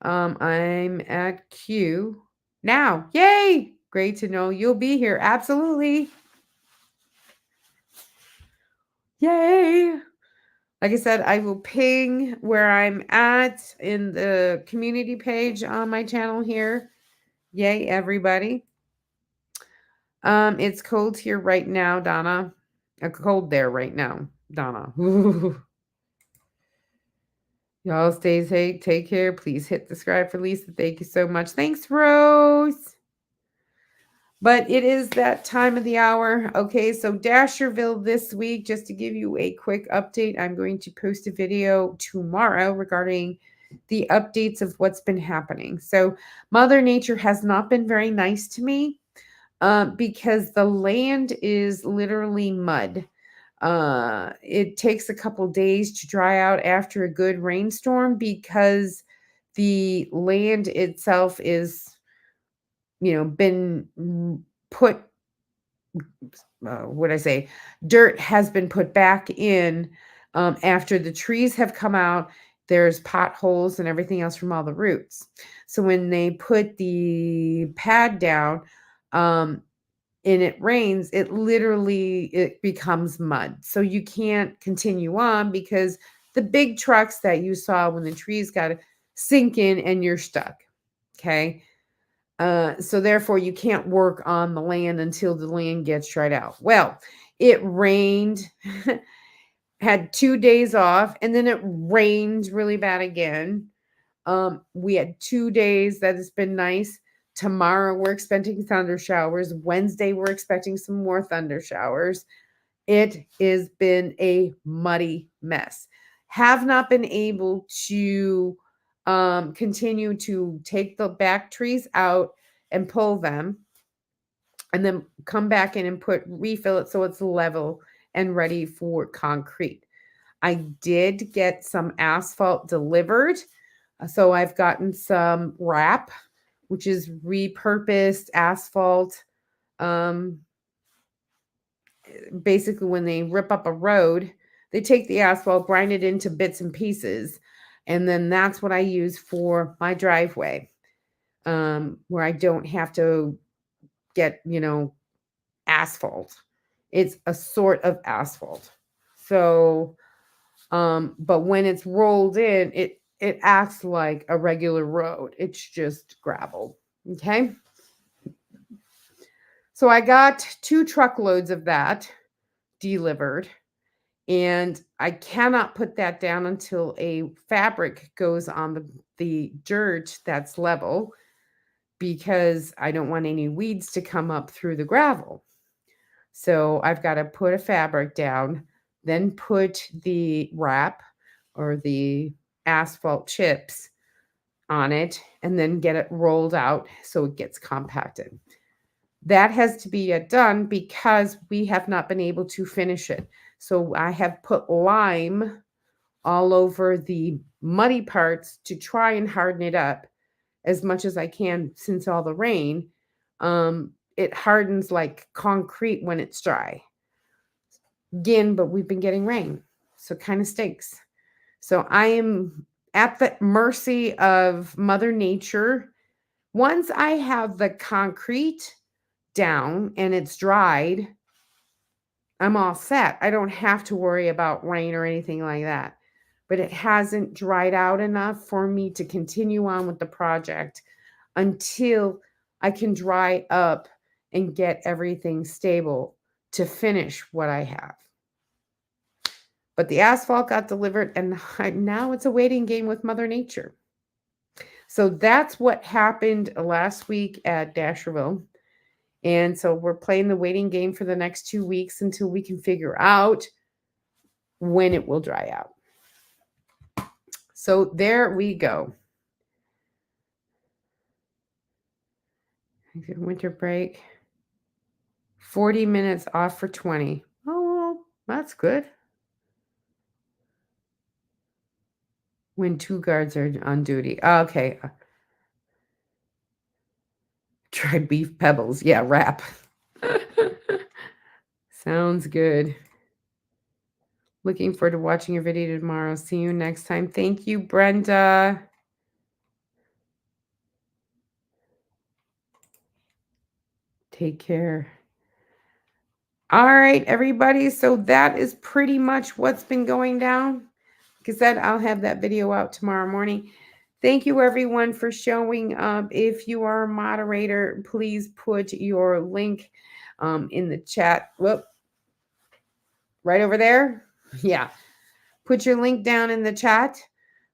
I'm at Q now. Yay! Great to know you'll be here. Absolutely. Yay! Like I said, I will ping where I'm at in the community page on my channel here. Yay, everybody. It's cold here right now, Donna. Cold there right now, Donna. Y'all stay safe. Take care. Please hit subscribe for Lisa. Thank you so much. Thanks, Rose. But it is that time of the hour. Okay, so Dasher-Ville this week, just to give you a quick update, I'm going to post a video tomorrow regarding the updates of what's been happening. So Mother Nature has not been very nice to me because the land is literally mud. It takes a couple days to dry out after a good rainstorm because the land itself is been put, what I say, dirt has been put back in after the trees have come out. There's potholes and everything else from all the roots. So when they put the pad down and it rains, it becomes mud. So you can't continue on because the big trucks that you saw when the trees got to sink in and you're stuck. Okay. So therefore you can't work on the land until the land gets dried out. Well, it rained, had 2 days off, and then it rained really bad again. We had 2 days that has been nice. Tomorrow we're expecting thunder showers. Wednesday we're expecting some more thunder showers. It has been a muddy mess. have not been able to continue to take the back trees out and pull them and then come back in and refill it so it's level and ready for concrete. I did get some asphalt delivered. So I've gotten some wrap, which is repurposed asphalt. Um, Basically, when they rip up a road, they take the asphalt, grind it into bits and pieces, and then that's what I use for my driveway, where I don't have to get, asphalt. It's a sort of asphalt. So, but when it's rolled in, it acts like a regular road. It's just gravel. Okay. So I got 2 truckloads of that delivered, and I cannot put that down until a fabric goes on the dirt that's level, because I don't want any weeds to come up through the gravel. So I've got to put a fabric down, then put the wrap or the asphalt chips on it, and then get it rolled out so it gets compacted. That has to be done because we have not been able to finish it. So I have put lime all over the muddy parts to try and harden it up as much as I can since all the rain. It hardens like concrete when it's dry. Again, but we've been getting rain, so it kind of stinks. So I am at the mercy of Mother Nature. Once I have the concrete down and it's dried, I'm all set. I don't have to worry about rain or anything like that. But it hasn't dried out enough for me to continue on with the project until I can dry up and get everything stable to finish what I have. But the asphalt got delivered, and now it's a waiting game with Mother Nature. So that's what happened last week at Dasher-Ville. And so we're playing the waiting game for the next 2 weeks until we can figure out when it will dry out. So there we go. Winter break. 40 minutes off for 20. Oh, that's good. When 2 guards are on duty. Okay. Tried beef pebbles. Yeah, wrap. Sounds good. Looking forward to watching your video tomorrow. See you next time. Thank you, Brenda. Take care. All right, everybody. So that is pretty much what's been going down. Like I said, I'll have that video out tomorrow morning. Thank you, everyone, for showing up. If you are a moderator, please put your link in the chat. Whoop. Right over there. Yeah. Put your link down in the chat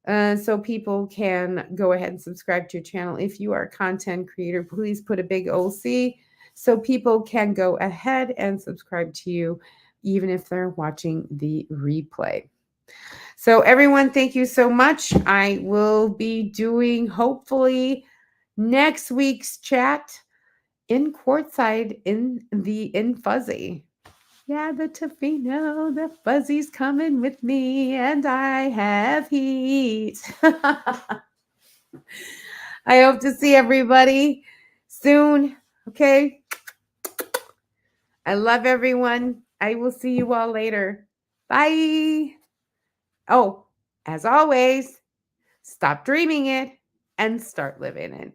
so people can go ahead and subscribe to your channel. If you are a content creator, please put a big OC so people can go ahead and subscribe to you, even if they're watching the replay. So everyone, thank you so much. I will be doing, hopefully, next week's chat in Quartzsite in Fuzzy. Yeah, the Tofino, the Fuzzy's coming with me, and I have heat. I hope to see everybody soon. Okay. I love everyone. I will see you all later. Bye. Oh, as always, stop dreaming it and start living it.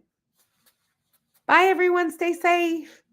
Bye, everyone. Stay safe.